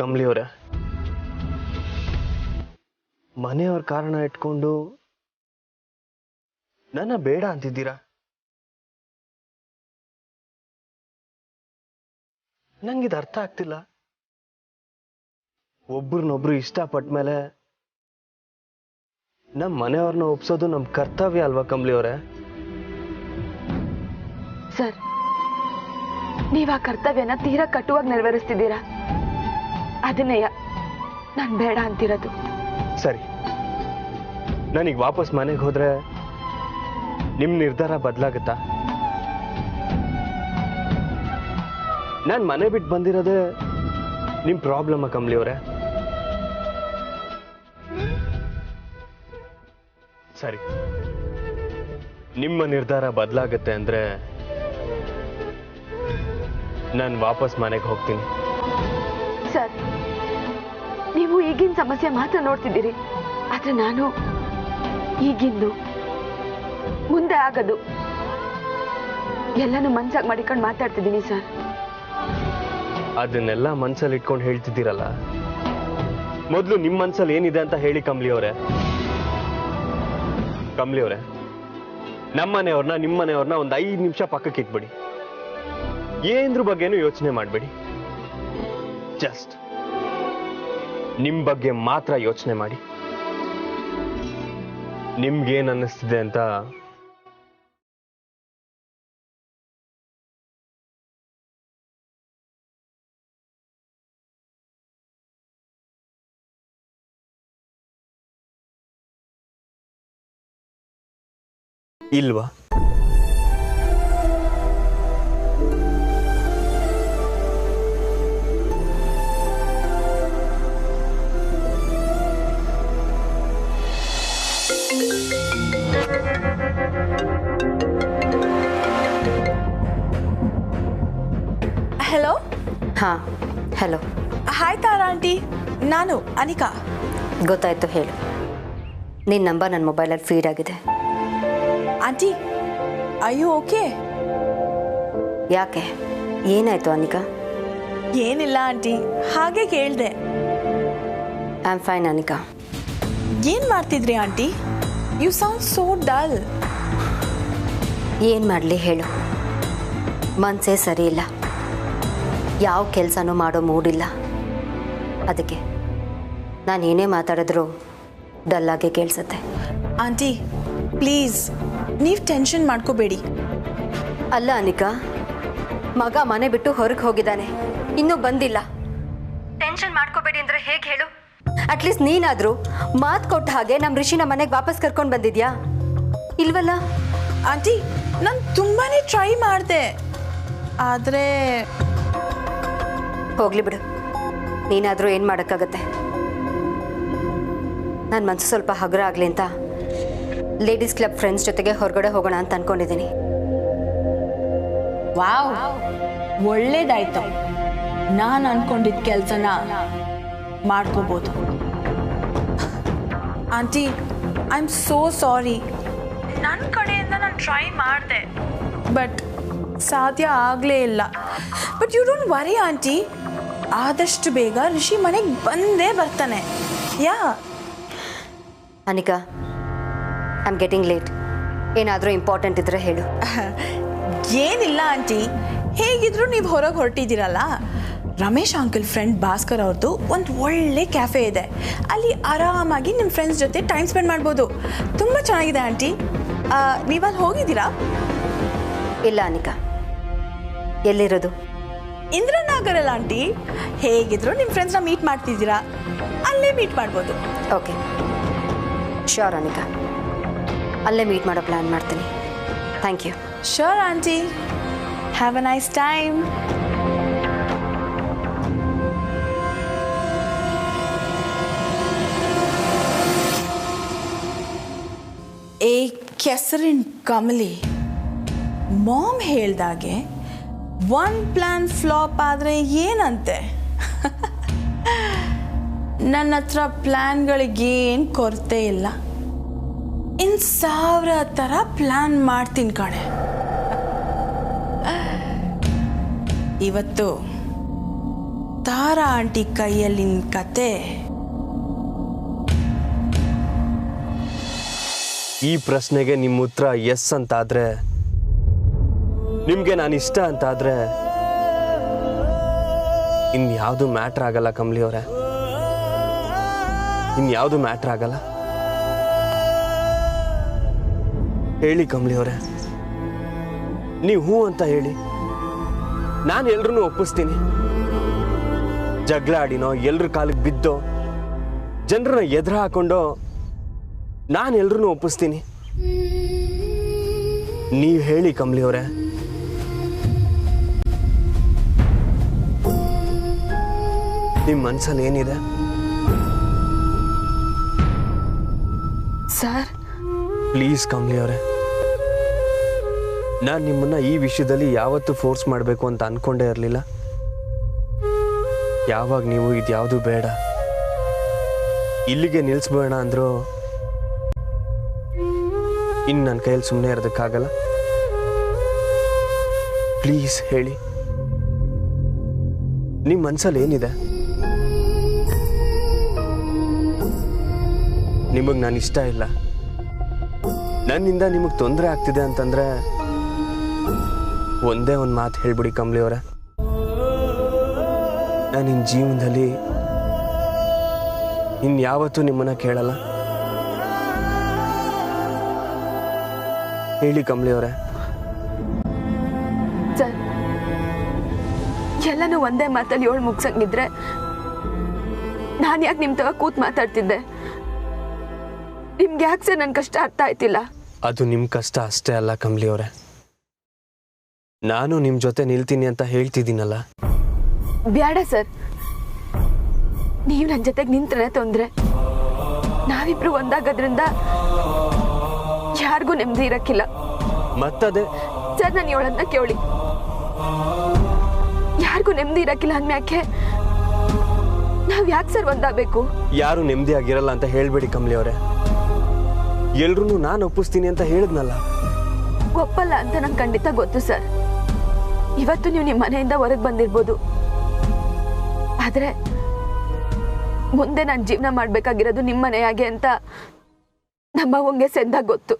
ಕಮಲಿಯವರೇ, ಮನೆಯವ್ರ ಕಾರಣ ಇಟ್ಕೊಂಡು ನನ್ನ ಬೇಡ ಅಂತಿದ್ದೀರಾ? ನಂಗಿದು ಅರ್ಥ ಆಗ್ತಿಲ್ಲ. ಒಬ್ರನ್ನೊಬ್ರು ಇಷ್ಟಪಟ್ಟ ಮೇಲೆ ನಮ್ಮ ಮನೆಯವ್ರನ್ನ ಒಪ್ಸೋದು ನಮ್ಮ ಕರ್ತವ್ಯ ಅಲ್ವಾ ಕಮಲಿಯವರೇ? ಸರ್, ನೀವ್ ಆ ಕರ್ತವ್ಯನ ತೀರಾ ಕಟುವಾಗಿ ನೆರವೇರಿಸ್ತಿದ್ದೀರಾ. ಅದನ್ನೇ ನಾನ್ ಬೇಡ ಅಂತಿರೋದು. ಸರಿ, ನಾನೀಗ ವಾಪಸ್ ಮನೆಗೆ ಹೋದ್ರೆ ನಿಮ್ ನಿರ್ಧಾರ ಬದಲಾಗುತ್ತಾ? ನಾನು ಮನೆ ಬಿಟ್ಟು ಬಂದಿರೋದೇ ನಿಮ್ ಪ್ರಾಬ್ಲಮ್ ಕಮಲಿಯವರೇ? ಸರಿ, ನಿಮ್ಮ ನಿರ್ಧಾರ ಬದಲಾಗುತ್ತೆ ಅಂದ್ರೆ ನಾನು ವಾಪಸ್ ಮನೆಗೆ ಹೋಗ್ತೀನಿ. ಸರ್, ನೀವು ಈಗಿನ ಸಮಸ್ಯೆ ಮಾತ್ರ ನೋಡ್ತಿದ್ದೀರಿ, ಆದ್ರೆ ನಾನು ಈಗಿಂದು ಮುಂದೆ ಆಗದು ಎಲ್ಲಾನು ಮನ್ಸಾಗಿ ಮಾಡಿಕೊಂಡು ಮಾತಾಡ್ತಿದ್ದೀನಿ ಸರ್. ಅದನ್ನೆಲ್ಲ ಮನ್ಸಲ್ಲಿ ಇಟ್ಕೊಂಡು ಹೇಳ್ತಿದ್ದೀರಲ್ಲ, ಮೊದಲು ನಿಮ್ಮ ಮನ್ಸಲ್ಲಿ ಏನಿದೆ ಅಂತ ಹೇಳಿ ಕಮಲಿಯವರೇ. ಕಮಲಿಯವರೇ, ನಮ್ಮನೆಯವ್ರನ್ನ ನಿಮ್ಮನೆಯವ್ರನ್ನ ಒಂದು 5 ನಿಮಿಷ ಪಕ್ಕಕ್ಕೆ ಇಟ್ಬಿಡಿ. ಏನ್ರ ಬಗ್ಗೆನೂ ಯೋಚನೆ ಮಾಡಬೇಡಿ. ಜಸ್ಟ್ ನಿಮ್ ಬಗ್ಗೆ ಮಾತ್ರ ಯೋಚನೆ ಮಾಡಿ. ನಿಮ್ಗೇನ್ ಅನ್ನಿಸ್ತಿದೆ ಅಂತ ಇಲ್ವಾ? ಹಲೋ. ಹಾಂ, ಹಲೋ. ಹಾಯ್ ತಾರಾ ಆಂಟಿ, ನಾನು ಅನಿಕಾ. ಗೊತ್ತಾಯ್ತು, ಹೇಳು. ನಿನ್ನ ನಂಬರ್ ನನ್ನ ಮೊಬೈಲಲ್ಲಿ ಫೀಡ್ ಆಗಿದೆ. ಆಂಟಿ, ಅಯ್ಯೋ ಓಕೆ. ಯಾಕೆ, ಏನಾಯ್ತು ಅನಿಕಾ? ಏನಿಲ್ಲ ಆಂಟಿ, ಹಾಗೆ ಕೇಳಿದೆ. I am fine Anika. ಏನು ಮಾಡ್ತಿದ್ರಿ aunty? You sound so dull. ಏನು ಮಾಡಲಿ ಹೇಳು, ಮನಸ್ಸೇ ಸರಿ ಇಲ್ಲ, ಯಾವ ಕೆಲಸನೂ ಮಾಡೋ ಮೂಡಿಲ್ಲ. ಅದಕ್ಕೆ ನಾನು ಏನೇ ಮಾತಾಡಿದ್ರೂ ಡಲ್ಲಾಗೆ ಕೇಳಿಸುತ್ತೆ. ಆಂಟಿ ಪ್ಲೀಸ್, ನೀವು ಟೆನ್ಷನ್ ಮಾಡ್ಕೋಬೇಡಿ. ಅಲ್ಲ ಅನಿಕಾ, ಮಗ ಮನೆ ಬಿಟ್ಟು ಹೊರಗೆ ಹೋಗಿದ್ದಾನೆ, ಇನ್ನೂ ಬಂದಿಲ್ಲ. ಟೆನ್ಷನ್ ಮಾಡ್ಕೋಬೇಡಿ ಅಂದರೆ ಹೇಗೆ ಹೇಳು? ಅಟ್ಲೀಸ್ಟ್ ನೀನಾದರೂ ಮಾತು ಕೊಟ್ಟ ಹಾಗೆ ನಮ್ಮ ಋಷಿನ ಮನೆಗೆ ವಾಪಸ್ ಕರ್ಕೊಂಡು ಬಂದಿದ್ಯಾ? ಇಲ್ವಲ್ಲ. ಆಂಟಿ, ನಾನು ತುಂಬಾ ಟ್ರೈ ಮಾಡಿದೆ, ಆದರೆ ಹೋಗ್ಲಿ ಬಿಡು, ನೀನಾದರೂ ಏನು ಮಾಡೋಕ್ಕಾಗತ್ತೆ. ನನ್ನ ಮನಸ್ಸು ಸ್ವಲ್ಪ ಹಗುರ ಆಗಲಿ ಅಂತ ಲೇಡೀಸ್ ಕ್ಲಬ್ ಫ್ರೆಂಡ್ಸ್ ಜೊತೆಗೆ ಹೊರಗಡೆ ಹೋಗೋಣ ಅಂತ ಅಂದ್ಕೊಂಡಿದ್ದೀನಿ. ವಾವ್, ಒಳ್ಳೇದಾಯ್ತು. ನಾನು ಅನ್ಕೊಂಡಿದ್ದ ಕೆಲಸನ ಮಾಡ್ಕೋಬೋದು. Aunty, I am so sorry. ನನ್ನ ಕಡೆಯಿಂದ ನಾನು ಟ್ರೈ ಮಾಡಿದೆ, ಬಟ್ ಸಾಧ್ಯ ಆಗಲೇ ಇಲ್ಲ. But you don't worry aunty, ಆದಷ್ಟು ಬೇಗ ಋಷಿ ಮನೆಗೆ ಬಂದೇ ಬರ್ತಾನೆ. Yeah Anika, I am getting late. ಏನಾದರೂ ಇಂಪಾರ್ಟೆಂಟ್ ಇದ್ದರೆ ಹೇಳು. ಏನಿಲ್ಲ ಆಂಟಿ, ಹೇಗಿದ್ರು ನೀವು ಹೊರಗೆ ಹೊರಟಿದ್ದೀರಲ್ಲ, ರಮೇಶ್ ಅಂಕಲ್ ಫ್ರೆಂಡ್ ಭಾಸ್ಕರ್ ಅವ್ರದ್ದು ಒಂದು ಒಳ್ಳೆ ಕ್ಯಾಫೆ ಇದೆ. ಅಲ್ಲಿ ಆರಾಮಾಗಿ ನಿಮ್ಮ ಫ್ರೆಂಡ್ಸ್ ಜೊತೆ ಟೈಮ್ ಸ್ಪೆಂಡ್ ಮಾಡ್ಬೋದು. ತುಂಬ ಚೆನ್ನಾಗಿದೆ ಆಂಟಿ. ನೀವಲ್ಲಿ ಹೋಗಿದ್ದೀರಾ? ಇಲ್ಲ ಅನಿಕಾ, ಎಲ್ಲಿರೋದು? ಇಂದ್ರನಗರಲ್ಲ ಆಂಟಿ. ಹೇಗಿದ್ರು ನಿಮ್ಮ ಫ್ರೆಂಡ್ಸ್ನ ಮೀಟ್ ಮಾಡ್ತಿದ್ದೀರಾ, ಅಲ್ಲೇ ಮೀಟ್ ಮಾಡ್ಬೋದು. ಓಕೆ, ಶ್ಯೂರ್ ಅನಿಕಾ, ಅಲ್ಲೇ ಮೀಟ್ ಮಾಡೋ ಪ್ಲ್ಯಾನ್ ಮಾಡ್ತೀನಿ. Thank you. Sure aunty, have a nice time. ಏ ಕೆಸರಿನ ಕಮಲಿ, ಮಾಮ್ ಹೇಳ್ದಾಗೆ ಒನ್ ಪ್ಲಾನ್ ಫ್ಲಾಪ್ ಆದರೆ ಏನಂತೆ? ನನ್ನ ಹತ್ರ ಪ್ಲ್ಯಾನ್ಗಳಿಗೇನು ಕೊರತೆ ಇಲ್ಲ. 1000 ಥರ ಪ್ಲ್ಯಾನ್ ಮಾಡ್ತೀನಿ ಕಣೆ. ಇವತ್ತು ತಾರಾ ಆಂಟಿ ಕೈಯಲ್ಲಿನ ಕತೆ ಈ ಪ್ರಶ್ನೆಗೆ ನಿಮ್ಮ ಉತ್ತರ ಎಸ್ ಅಂತಾದ್ರೆ, ನಿಮ್ಗೆ ನಾನು ಇಷ್ಟ ಅಂತಾದ್ರೆ ಇನ್ಯಾವುದು ಮ್ಯಾಟ್ರ್ ಆಗಲ್ಲ ಕಮಲಿ ಅವರೇ, ಇನ್ಯಾವುದು ಮ್ಯಾಟ್ರ್ ಆಗಲ್ಲ. ಹೇಳಿ ಕಮಲಿ ಅವರೇ, ನೀವು ಹೂ ಅಂತ ಹೇಳಿ, ನಾನು ಎಲ್ರೂ ಒಪ್ಪಿಸ್ತೀನಿ. ಜಗಳ ಆಡಿನೋ, ಎಲ್ರ ಕಾಲಿಗೆ ಬಿದ್ದೋ, ಜನರನ್ನ ಎದುರು ಹಾಕೊಂಡು ನಾನು ಎಲ್ರೂ ಒಪ್ಪಿಸ್ತೀನಿ. ನೀವು ಹೇಳಿ ಕಮಲಿ ಅವರೇ, ನಿಮ್ಮ ಮನಸ್ಸಲ್ಲಿ ಏನಿದೆ? ಸರ್ ಪ್ಲೀಸ್ ಕಮಲಿ ಅವರೇ, ನಾನು ನಿಮ್ಮನ್ನ ಈ ವಿಷಯದಲ್ಲಿ ಯಾವತ್ತೂ ಫೋರ್ಸ್ ಮಾಡಬೇಕು ಅಂತ ಅನ್ಕೊಂಡೇ ಇರಲಿಲ್ಲ. ಯಾವಾಗ ನೀವು ಇದ್ಯಾವುದು ಬೇಡ, ಇಲ್ಲಿಗೆ ನಿಲ್ಲಿಸ್ಬೇಡ ಅಂದ್ರು ಇನ್ನು ನನ್ನ ಕೈಯಲ್ಲಿ ಸುಮ್ಮನೆ ಇರೋದಕ್ಕಾಗಲ್ಲ. ಪ್ಲೀಸ್ ಹೇಳಿ, ನಿಮ್ಮ ಮನಸ್ಸಲ್ಲಿ ಏನಿದೆ? ನಿಮಗೆ ನಾನು ಇಷ್ಟ ಇಲ್ಲ, ನನ್ನಿಂದ ನಿಮಗೆ ತೊಂದರೆ ಆಗ್ತಿದೆ ಅಂತಂದ್ರೆ ಒಂದೇ ಒಂದು ಮಾತು ಹೇಳ್ಬಿಡಿ ಕಮಲಿ ಅವರೇ, ನಾನು ನಿನ್ನ ಜೀವನದಲ್ಲಿ ಇನ್ಯಾವತ್ತೂ ನಿಮ್ಮನ್ನ ಕೇಳಲ್ಲ. ಹೇಳಿ ಕಮಲಿ ಅವರೇ. ಸರ್, ಎಲ್ಲನೂ ಒಂದೇ ಮಾತಲ್ಲಿ 7 ಮುಗ್ಸಂಗಿದ್ರೆ ನಾನು ಯಾಕೆ ನಿಮ್ಮ ತವ ಕೂತ್ ಮಾತಾಡ್ತಿದ್ದೆ? ನಿಮ್ಗೆ ಯಾಕೆ ಸರ್ ನನ್ನ ಕಷ್ಟ ಅರ್ಥ ಆಯ್ತಿಲ್ಲ? ಅದು ನಿಮ್ಮ ಕಷ್ಟ ಅಷ್ಟೇ ಅಲ್ಲ ಕಮಲಿ ಅವರೇ, ನಾನು ನಿಮ್ಮ ಜೊತೆ ನಿಲ್ತೀನಿ ಅಂತ ಹೇಳ್ತಿದ್ದೀನಲ್ಲ. ಬೇಡ ಸರ್, ನೀವು ನನ್ನ ಜೊತೆಗೆ ನಿಂತ್ರೆ ತೊಂದ್ರೆ. ನಾವಿಬ್ರು ಒಂದಾಗೋದ್ರಿಂದ ಯಾರಿಗೂ ನೆಮ್ಮದಿ ಇರಕ್ಕಿಲ್ಲ. ಮತ್ತದೇ ಸರ್, ನಾನು ಇವಳನ್ನ ಕೇಳಿ, ಯಾರಿಗೂ ನೆಮ್ಮದಿ ಇರಕ್ಕಿಲ್ಲ ಅಂದ್ಮ್ಯಾಕೆ ನಾವ್ ಯಾಕೆ ಸರ್ ಒಂದಾಗಬೇಕು? ಯಾರು ನೆಮ್ಮದಿ ಆಗಿರಲ್ಲ ಅಂತ ಹೇಳ್ಬೇಡಿ ಕಮಲಿ ಅವರೇ. ಎಲ್ರೂ ನಾನು ಒಪ್ಪಿಸ್ತೀನಿ ಅಂತ ಹೇಳಿದ್ನಲ್ಲ. ಒಪ್ಪಲ್ಲ ಅಂತ ನಂಗೆ ಖಂಡಿತ ಗೊತ್ತು ಸರ್. ಇವತ್ತು ನೀವು ನಿಮ್ಮ ಮನೆಯಿಂದ ಹೊರಗೆ ಬಂದಿರ್ಬೋದು, ಆದ್ರೆ ಮುಂದೆ ನಾನು ಜೀವನ ಮಾಡ್ಬೇಕಾಗಿರೋದು ನಿಮ್ಮ ಮನೆಯಾಗೆ ಅಂತ ನಮ್ಮ ಅವ್ವಂಗೆ ಸೆಂದಾಗ ಗೊತ್ತು.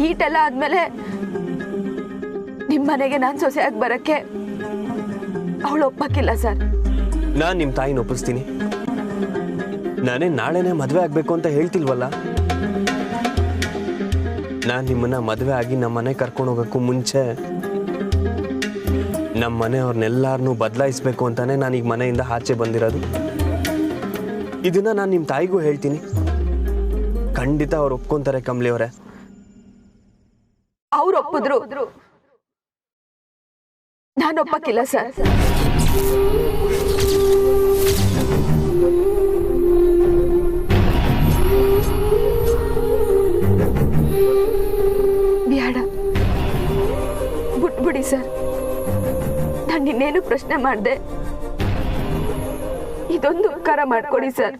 ಈಟೆಲ್ಲ ಆದ್ಮೇಲೆ ನಿಮ್ಮ ಮನೆಗೆ ನಾನು ಸೊಸೆಯಾಗಿ ಬರಕ್ಕೆ ಅವಳು ಒಪ್ಪಕ್ಕಿಲ್ಲ ಸರ್. ನಾನು ನಿಮ್ಮ ತಾಯಿನ ಒಪ್ಪಿಸ್ತೀನಿ. ನಾನೇ ನಾಳೆನೇ ಮದುವೆ ಆಗ್ಬೇಕು ಅಂತ ಹೇಳ್ತಿಲ್ವಲ್ಲ. ನಾನು ನಿಮ್ಮನ್ನ ಮದುವೆ ಆಗಿ ನಮ್ಮ ಮನೆ ಕರ್ಕೊಂಡು ಹೋಗೋಕ್ಕೂ ಮುಂಚೆ ನಮ್ಮ ಮನೆಯವ್ರನ್ನೆಲ್ಲಾರನ್ನೂ ಬದಲಾಯಿಸ್ಬೇಕು ಅಂತಾನೆ ನಾನು ಈಗ ಮನೆಯಿಂದ ಆಚೆ ಬಂದಿರೋದು. ಇದನ್ನ ನಾನು ನಿಮ್ಮ ತಾಯಿಗೂ ಹೇಳ್ತೀನಿ, ಖಂಡಿತ ಅವ್ರು ಒಪ್ಕೊಂತಾರೆ ಕಮಲಿ ಅವರೇ. ಅವ್ರು ಒಪ್ಪಿದ್ರು ನಾನು ಒಪ್ಪಕ್ಕಿಲ್ಲ ಸರ್. ಬೇಡ, ಬಿಟ್ಬಿಡಿ ಸರ್. ನಾನು ಇನ್ನೇನು ಪ್ರಶ್ನೆ ಮಾಡಿದೆ, ಇದೊಂದು ಉಪಕಾರ ಮಾಡ್ಕೊಡಿ ಸರ್.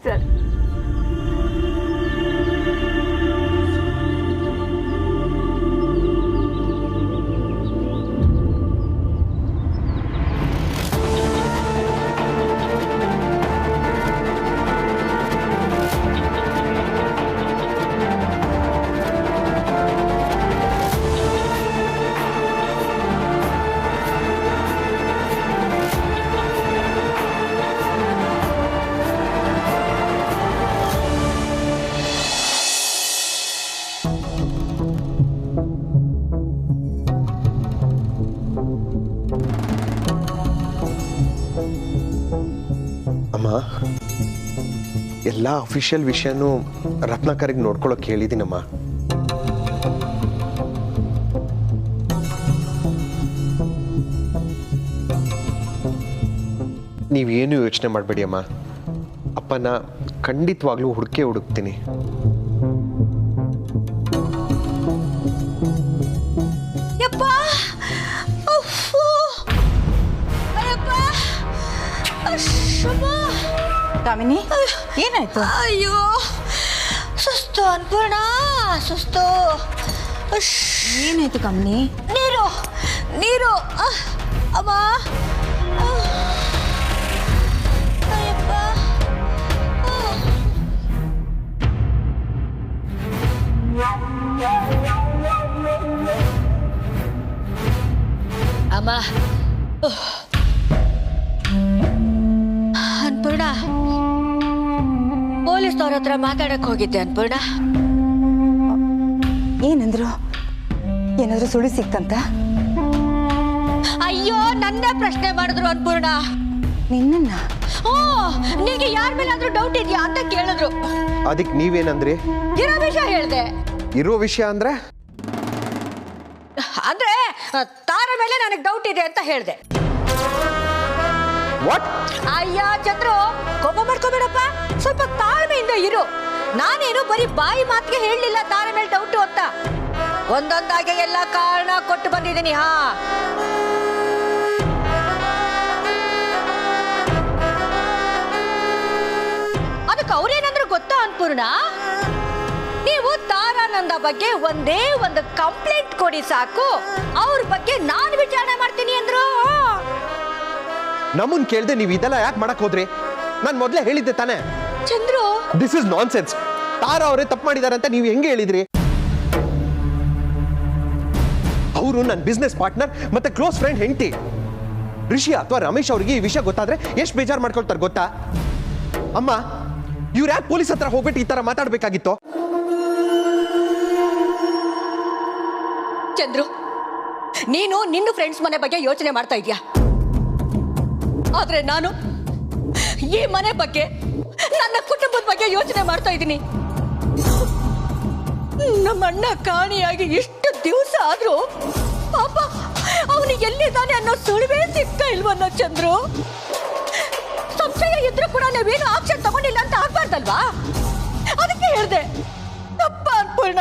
ಅಮ್ಮ, ಎಲ್ಲ ಅಫಿಷಿಯಲ್ ವಿಷಯನೂ ರತ್ನಾಕರಿಗೆ ನೋಡ್ಕೊಳ್ಳೋಕೆ ಹೇಳಿದ್ದೀನಮ್ಮ. ನೀವೇನು ಯೋಚನೆ ಮಾಡಬೇಡಿ ಅಮ್ಮ, ಅಪ್ಪನ ಖಂಡಿತವಾಗ್ಲೂ ಹುಡುಕ್ತೀನಿ. ಕಾಮಿನಿ, ಏನಾಯ್ತು? ಅಯ್ಯೋ, ಸುಸ್ತು ಅನ್ಪೂರ್ಣ, ಸುಸ್ತು. ಏನಾಯ್ತು ಕಾಮಿನಿ? ನೀರು ನೀರು ಅಮ್ಮ. ಅವ್ರ ಹತ್ರ ಮಾತಾಡಕ್ ಹೋಗಿದ್ದೆ ಅನ್ಪೂರ್ಣ. ಏನಂದ್ರು? ಏನಾದ್ರೂ ಸುಳಿ ಸಿಕ್ತಂತ? ಅಯ್ಯೋ, ನನ್ನ ಪ್ರಶ್ನೆ ಮಾಡಿದ್ರು ಅನ್ಪೂರ್ಣ. ನಿನ್ನ? ಓ, ನಿನ್ಗೆ ಯಾರ ಮೇಲಾದ್ರೂ ಡೌಟ್ ಇದೆಯಾ ಅಂತ ಕೇಳಿದ್ರು. ಅದಕ್ಕೆ ನೀವೇನಂದ್ರಿ? ಇರೋ ವಿಷಯ ಹೇಳ್ದೆ. ಇರೋ ವಿಷಯ ಅಂದ್ರೆ ತಾರ ಮೇಲೆ ನನಗೆ ಡೌಟ್ ಇದೆ ಅಂತ ಹೇಳ್ದೆ. ವಾಟ್? ಅಯ್ಯ ಚಂದ್ರು, ಕೋಪ ಮಾಡ್ಕೋಬೇಡಪ್ಪ, ಸ್ವಲ್ಪ ತಾಳ್ಮೆಯಿಂದ ಇರು. ನಾನೇನು ಬರೀ ಬಾಯಿ ಮಾತಿಗೆ ಹೇಳಲಿಲ್ಲ ತಾರ ಮೇಲೆ ಡೌಟು ಅಂತ. ಒಂದೊಂದಾಗಿ ಎಲ್ಲ ಕಾರಣ ಕೊಟ್ಟು ಬಂದಿದ್ದೀನಿ. ಹಾ, ಅದಕ್ಕೆ ಅವ್ರೇನಂದ್ರು ಗೊತ್ತಾ ಅನ್ಪೂರ್ಣ? ನೀವು ತಾರಾನಂದ ಬಗ್ಗೆ ಒಂದೇ ಒಂದು ಕಂಪ್ಲೇಂಟ್ ಕೊಡಿ ಸಾಕು, ಅವ್ರ ಬಗ್ಗೆ ನಾನು ವಿಚಾರಣೆ ಮಾಡ್ತೀನಿ ಅಂದ್ರು. ನಮ್ಮನ್ ಕೇಳ್ದೆ ನೀವು ಇದೆಲ್ಲ ಯಾಕೆ ಮಾಡಕ್ ಹೋದ್ರಿ? ನಾನು ಮೊದಲೇ ಹೇಳಿದ್ದೆ ತಾನೇ. Chandru, this is nonsense. Tara ಅವರೇ ತಪ್ಪು ಮಾಡಿದಾರೆ ಅಂತ ನೀವು ಹೆಂಗೆ ಹೇಳಿದ್ರಿ? ಅವರು ನನ್ನ ಬಿಸ್ನೆಸ್ ಪಾರ್ಟ್ನರ್ ಮತ್ತೆ ಕ್ಲೋಸ್ ಫ್ರೆಂಡ್ ಹೆಂಡತಿ. ರಿಷಿ ಅಥವಾ ರಮೇಶ್ ಅವರಿಗೆ ಈ ವಿಷಯ ಗೊತ್ತಾದ್ರೆ ಎಷ್ಟು ಬೇಜಾರು ಮಾಡ್ಕೊಳ್ತಾರೆ ಗೊತ್ತಾ? ಅಮ್ಮ, ಇವ್ರು ಯಾಕೆ ಪೊಲೀಸ್ ಹತ್ರ ಹೋಗ್ಬಿಟ್ಟು ಈ ತರ ಮಾತಾಡ್ಬೇಕಾಗಿತ್ತು? ಚಂದ್ರು, ನೀನು ನಿನ್ನ ಫ್ರೆಂಡ್ಸ್ ಮನೆ ಬಗ್ಗೆ ಯೋಚನೆ ಮಾಡ್ತಾ ಇದೀಯಾ, ಆದ್ರೆ ನಾನು ಈ ಮನೆ ಬಗ್ಗೆ, ನನ್ನ ಕುಟುಂಬದ ಬಗ್ಗೆ ಯೋಚನೆ ಮಾಡ್ತಾ ಇದ್ದೀನಿ. ನಮ್ಮ ಅಣ್ಣ ಕಾಣಿಯಾಗಿ ಇಷ್ಟು ದಿವಸ ಆದ್ರೂ ಪಾಪ ಅವನು ಎಲ್ಲಿದ್ದಾನೆ ಅನ್ನೋ ಸುಳಿವೇ ಸಿಗ್ತಾ ಇಲ್ವನ್ನ ಚಂದ್ರು. ಸಂಶಯ ಇದ್ರೂ ಕೂಡ ನಾವೇನು ಆಕ್ಷನ್ ತಗೊಂಡಿಲ್ಲ ಅಂತ ಆಗ್ಬಾರ್ದಲ್ವಾ? ಅದಕ್ಕೆ ಹೇಳ್ದೆ. ತಪ್ಪ ಅನ್ಪೂರ್ಣ,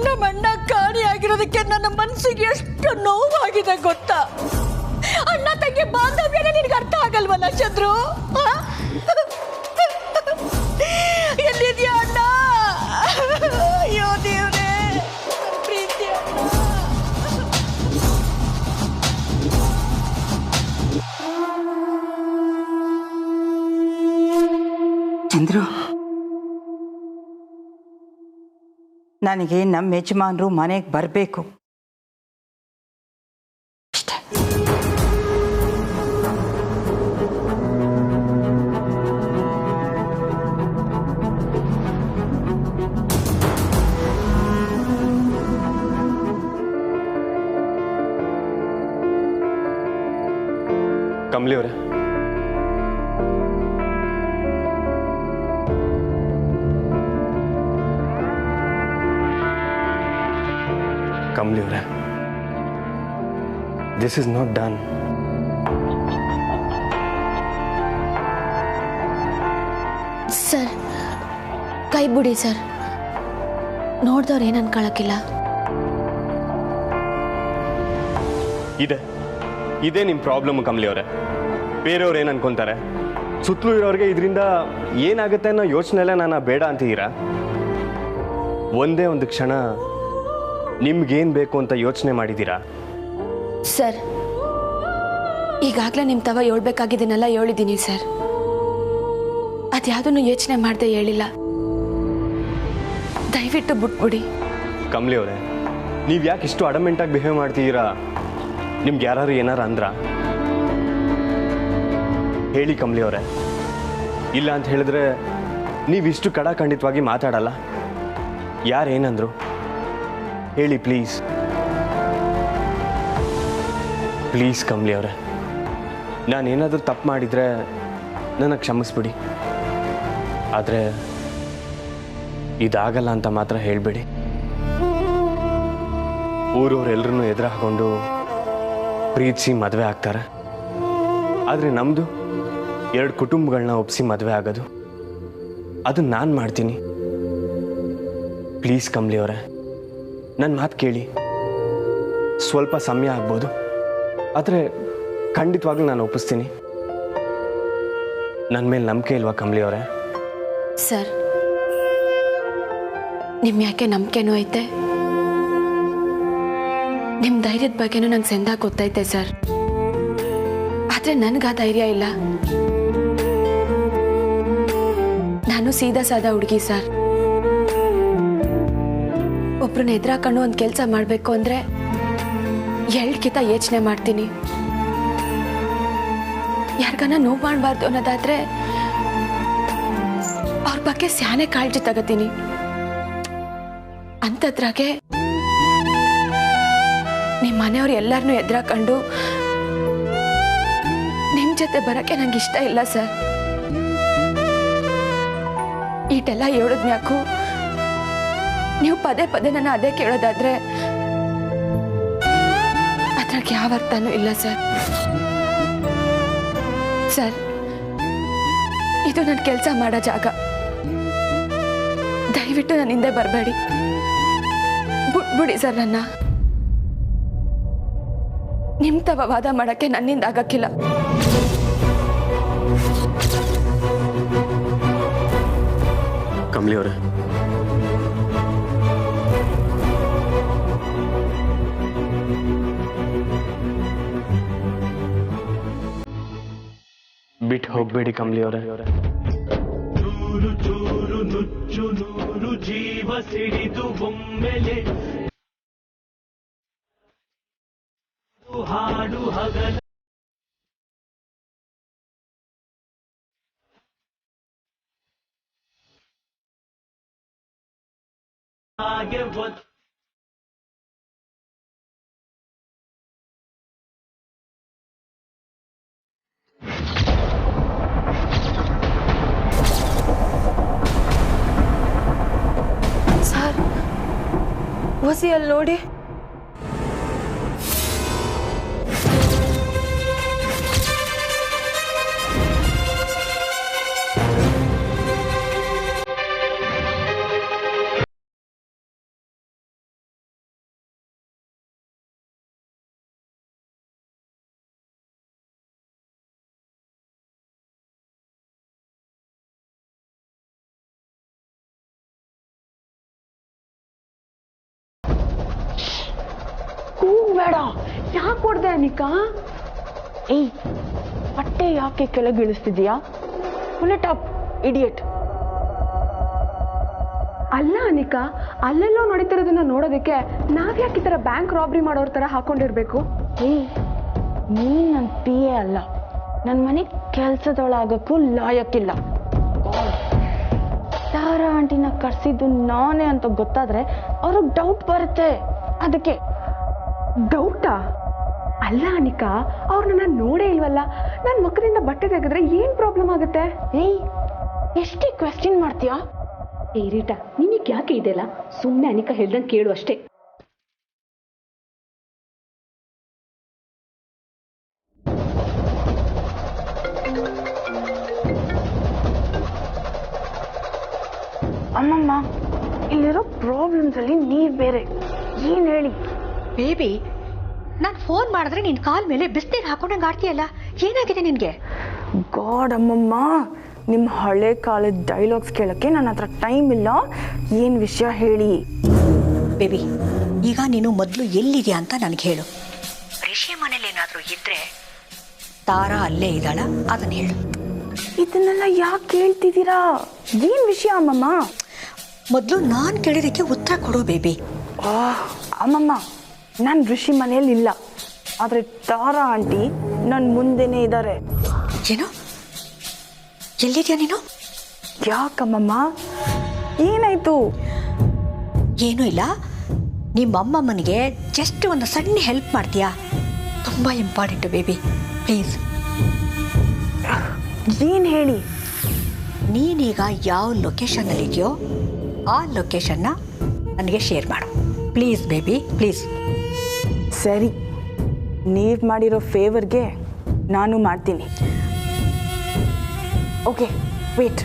ನಮ್ಮಣ್ಣ ಕಾಣಿಯಾಗಿರೋದಕ್ಕೆ ನನ್ನ ಮನಸ್ಸಿಗೆ ಎಷ್ಟು ನೋವಾಗಿದೆ ಗೊತ್ತಾ? ಅಣ್ಣ ತಂಗಿ ಬಾಂಧವ್ಯನೇ ನಿನಗೆ ಅರ್ಥ ಆಗಲ್ವಲ್ಲ ಚಂದ್ರು? ಎಲ್ಲಿದ್ಯಾ ಅಣ್ಣ? ಅಯ್ಯೋ ದೇವ್ರೇ, ಪ್ರೀತಿ ಅಣ್ಣ. ಚಂದ್ರು, ನನಗೆ ನಮ್ಮ ಯಜಮಾನರು ಮನೆಗೆ ಬರಬೇಕು. ಕಮಲಿ ಅವರೇ, ಕಮಲಿ ಅವರೇ, this is not done. Sir, ಕೈ ಬಿಡಿ ಸರ್. ನೋಡ್ದವ್ರು ಏನು ಅನ್ಕೊಳಕ್ಕಿಲ್ಲ. ಇದೇ ನಿಮ್ಮ ಪ್ರಾಬ್ಲಮ್ ಕಮಲಿ ಅವರೇ. ಬೇರೆಯವ್ರು ಏನು ಅನ್ಕೊಂತಾರೆ, ಸುತ್ತಲೂ ಇರೋರಿಗೆ ಇದರಿಂದ ಏನಾಗುತ್ತೆ ಅನ್ನೋ ಯೋಚನೆಲ್ಲ ನಾನು ಬೇಡ ಅಂತಿದ್ದೀರಾ? ಒಂದೇ ಒಂದು ಕ್ಷಣ ನಿಮ್ಗೇನು ಬೇಕು ಅಂತ ಯೋಚನೆ ಮಾಡಿದ್ದೀರಾ? ಸರ್, ಈಗಾಗಲೇ ನಿಮ್ಮ ತವ ಹೇಳ್ಬೇಕಾಗಿದ್ದೀನೆಲ್ಲ ಹೇಳಿದ್ದೀನಿ ಸರ್. ಅದ್ಯಾವುದನ್ನು ಯೋಚನೆ ಮಾಡದೆ ಹೇಳಿಲ್ಲ. ದಯವಿಟ್ಟು ಬಿಟ್ಬಿಡಿ. ಕಮಲಿ ಅವರೇ, ನೀವು ಯಾಕೆ ಇಷ್ಟು ಅಡಮೆಂಟಾಗಿ ಬಿಹೇವ್ ಮಾಡ್ತಿದ್ದೀರಾ? ನಿಮ್ಗೆ ಯಾರು ಏನಾರು ಅಂದ್ರ ಹೇಳಿ ಕಮಲಿ ಅವರೇ. ಇಲ್ಲ ಅಂತ ಹೇಳಿದ್ರೆ ನೀವಿಷ್ಟು ಖಂಡಿತವಾಗಿ ಮಾತಾಡಲ್ಲ. ಯಾರೇನಂದ್ರು ಹೇಳಿ ಪ್ಲೀಸ್. ಪ್ಲೀಸ್ ಕಮಲಿ ಅವರೇ, ನಾನೇನಾದರೂ ತಪ್ಪು ಮಾಡಿದರೆ ನನ್ನ ಕ್ಷಮಿಸ್ಬಿಡಿ. ಆದರೆ ಇದಾಗಲ್ಲ ಅಂತ ಮಾತ್ರ ಹೇಳಬೇಡಿ. ಊರವ್ರೆಲ್ಲರನ್ನೂ ಎದುರು ಹಾಕೊಂಡು ಪ್ರೀತಿಸಿ ಮದುವೆ ಆಗ್ತಾರೆ. ಆದರೆ ನಮ್ಮದು 2 ಕುಟುಂಬಗಳನ್ನ ಒಪ್ಪಿಸಿ ಮದುವೆ ಆಗೋದು, ಅದನ್ನು ನಾನು ಮಾಡ್ತೀನಿ. ಪ್ಲೀಸ್ ಕಮಲಿ ಅವರೇ, ನನ್ನ ಮಾತು ಕೇಳಿ. ಸ್ವಲ್ಪ ಸಮಯ ಆಗ್ಬೋದು, ಆದರೆ ಖಂಡಿತವಾಗ್ಲೂ ನಾನು ಒಪ್ಪಿಸ್ತೀನಿ. ನನ್ನ ಮೇಲೆ ನಂಬಿಕೆ ಇಲ್ವಾ ಕಮಲಿ ಅವರೇ? ಸರ್, ನಿಮ್ ಯಾಕೆ ನಂಬಿಕೆನೂ ಐತೆ, ನಿಮ್ಮ ಧೈರ್ಯದ ಬಗ್ಗೆನೂ ನಂಗೆ ಸೆಂದಾಗ ಗೊತ್ತೈತೆ ಸರ್. ಆದರೆ ನನಗೆ ಆ ಧೈರ್ಯ ಇಲ್ಲ. ನಾನು ಸೀದಾ ಸಾದಾ ಹುಡುಗಿ ಸರ್. ಒಬ್ರನ್ನ ಎದುರಾಕೊಂಡು ಒಂದು ಕೆಲಸ ಮಾಡಬೇಕು ಅಂದರೆ 2 ಯೋಚನೆ ಮಾಡ್ತೀನಿ. ಯಾರಿಗಾನ ನೋವು ಮಾಡಬಾರ್ದು ಅನ್ನೋದಾದ್ರೆ ಬಗ್ಗೆ ಸ್ಯಾನೆ ಕಾಳಜಿ ತಗತೀನಿ. ಅಂತದ್ರಾಗೆ ನಿಮ್ಮ ಮನೆಯವ್ರು ಎಲ್ಲರನ್ನೂ ಎದುರಾಕೊಂಡು ನಿಮ್ಮ ಜೊತೆ ಬರೋಕ್ಕೆ ನಂಗೆ ಇಷ್ಟ ಇಲ್ಲ ಸರ್. ಈಟೆಲ್ಲ ಹೇಳಿದ್ಮ್ಯಾಕು ನೀವು ಪದೇ ಪದೇ ನನ್ನ ಅದೇ ಕೇಳೋದಾದ್ರೆ ಅದ್ರಾಗ ಯಾವ ಅರ್ಥನೂ ಇಲ್ಲ ಸರ್. ಸರ್, ಇದು ನನ್ನ ಕೆಲಸ ಮಾಡೋ ಜಾಗ. ದಯವಿಟ್ಟು ನನ್ನ ಹಿಂದೆ ಬರಬೇಡಿ. ಬಿಟ್ಬಿಡಿ ಸರ್ ನನ್ನ. ನಿಮ್ಮ ತವ ವಾದ ಮಾಡೋಕ್ಕೆ ನನ್ನಿಂದ ಆಗಕ್ಕಿಲ್ಲ. ಕಮಲಿ ಅವರೇ, ಬಿಟ್ಟು ಹೋಗ್ಬೇಡಿ ಕಮಲಿ ಅವರೇ. ಚೂರು ಚೂರು ನುಚ್ಚು ನೂರು ಜೀವ ಸಿಡಿದು ಒಮ್ಮೆಲೆ ಹಾಡು ಹಗಲ ಹಾಗೆ ಸರ್, ವಸಿ ಅಲ್ಲಿ ನೋಡಿ. ಬೇಡ, ಯಾಕೆ ಕೊಡ್ದೆ ಅನಿಕಾ? ಏಯ್, ಬಟ್ಟೆ ಯಾಕೆ ಕೆಳಗಿಳಿಸ್ತಿದ್ಯಾ? Top idiot. ಅಲ್ಲ ಅನಿಕಾ, ಅಲ್ಲೆಲ್ಲೋ ನಡೀತಿರೋದನ್ನ ನೋಡೋದಕ್ಕೆ ನಾವ್ಯಾಕೆ ಈ ಥರ ಬ್ಯಾಂಕ್ ರಾಬ್ರಿ ಮಾಡೋರ ಥರ ಹಾಕೊಂಡಿರ್ಬೇಕು? ಏಯ್, ನೀನ್ ನನ್ನ ಪಿ ಎ ಅಲ್ಲ, ನನ್ನ ಮನೆ ಕೆಲಸದೊಳಾಗಕ್ಕೂ ಲಾಯಕ್ಕಿಲ್ಲ. ತಾರಾ ಆಂಟಿನ ಕರ್ಸಿದ್ದು ನಾನೇ ಅಂತ ಗೊತ್ತಾದ್ರೆ ಅವ್ರಿಗೆ ಡೌಟ್ ಬರುತ್ತೆ. ಅದಕ್ಕೆ ಡೌಟಾ? ಅಲ್ಲ ಅನಿಕಾ, ಅವ್ರು ನನ್ನ ನೋಡೇ ಇಲ್ವಲ್ಲ, ನನ್ನ ಮುಖದಿಂದ ಬಟ್ಟೆ ತೆಗೆದ್ರೆ ಏನ್ ಪ್ರಾಬ್ಲಮ್ ಆಗುತ್ತೆ? ಏಯ್, ಎಷ್ಟೇ ಕ್ವೆಶ್ಚನ್ ಮಾಡ್ತೀಯಾ? ಏ ರೀಟಾ, ನಿನಗೆ ಯಾಕೆ ಇದೆಲ್ಲ? ಸುಮ್ಮನೆ ಅನಿಕಾ ಹೇಳ್ದಂಗೆ ಕೇಳು ಅಷ್ಟೇ. ಅಮ್ಮಮ್ಮ, ಇಲ್ಲಿರೋ ಪ್ರಾಬ್ಲಮ್ಸ್ ಅಲ್ಲಿ ನೀವ್ ಬೇರೆ. ಏನ್ ಹೇಳಿ? ಬೇಬಿ, ನಾನು ಫೋನ್ ಮಾಡಿದ್ರೆ ನಿನ್ ಕಾಲ್ ಮೇಲೆ ಬಿಸ್ನೀರು ಹಾಕೊಂಡಂಗೆ ಆಡ್ತೀಯಲ್ಲ, ಏನಾಗಿದೆ ನಿನ್ಗೆ? ಗಾಡ್ ಅಮ್ಮಮ್ಮ, ನಿಮ್ಮ ಹಳೆ ಕಾಲದ ಡೈಲಾಗ್ಸ್ ಕೇಳಕ್ಕೆ ನನ್ನ ಹತ್ರ ಟೈಮ್ ಇಲ್ಲ. ಏನ್ ವಿಷಯ ಹೇಳಿ? ಬೇಬಿ, ಈಗ ನೀನು ಮೊದಲು ಎಲ್ಲಿದ್ಯಾ ಅಂತ ನನಗೆ ಹೇಳು. ರಿಷಿ ಮನೇಲಿ ಏನಾದರೂ ಇದ್ರೆ ತಾರಾ ಅಲ್ಲೇ ಇದ್ದಾಳ, ಅದನ್ನ ಹೇಳು. ಇದನ್ನೆಲ್ಲ ಯಾಕೆ ಕೇಳ್ತಿದ್ದೀರಾ? ಏನ್ ವಿಷಯ ಅಮ್ಮಮ್ಮ? ಮೊದಲು ನಾನು ಕೇಳಿದಕ್ಕೆ ಉತ್ತರ ಕೊಡು ಬೇಬಿ. ಅಮ್ಮಮ್ಮ, ನಾನು ಋಷಿ ಮನೆಯಲ್ಲಿ ಇಲ್ಲ, ಆದರೆ ತಾರಾ ಆಂಟಿ ನನ್ನ ಮುಂದೆನೇ ಇದ್ದಾರೆ. ಏನು? ಎಲ್ಲಿದ್ಯಾ ನೀನು? ಯಾಕಮ್ಮಮ್ಮ, ಏನಾಯ್ತು? ಏನೂ ಇಲ್ಲ. ನಿಮ್ಮ ಅಮ್ಮಮ್ಮನಿಗೆ ಜಸ್ಟ್ ಒಂದು ಸಣ್ಣ ಹೆಲ್ಪ್ ಮಾಡ್ತೀಯಾ? ತುಂಬ ಇಂಪಾರ್ಟೆಂಟು ಬೇಬಿ, ಪ್ಲೀಸ್. ಏನು ಹೇಳಿ? ನೀನೀಗ ಯಾವ ಲೊಕೇಶನ್ನಲ್ಲಿದೆಯೋ ಆ ಲೊಕೇಶನ್ನ ನನಗೆ ಶೇರ್ ಮಾಡು ಪ್ಲೀಸ್ ಬೇಬಿ, ಪ್ಲೀಸ್. ಸರಿ, ನೀವು ಮಾಡಿರೋ ಫೇವರ್ಗೆ ನಾನು ಮಾಡ್ತೀನಿ. Okay, wait.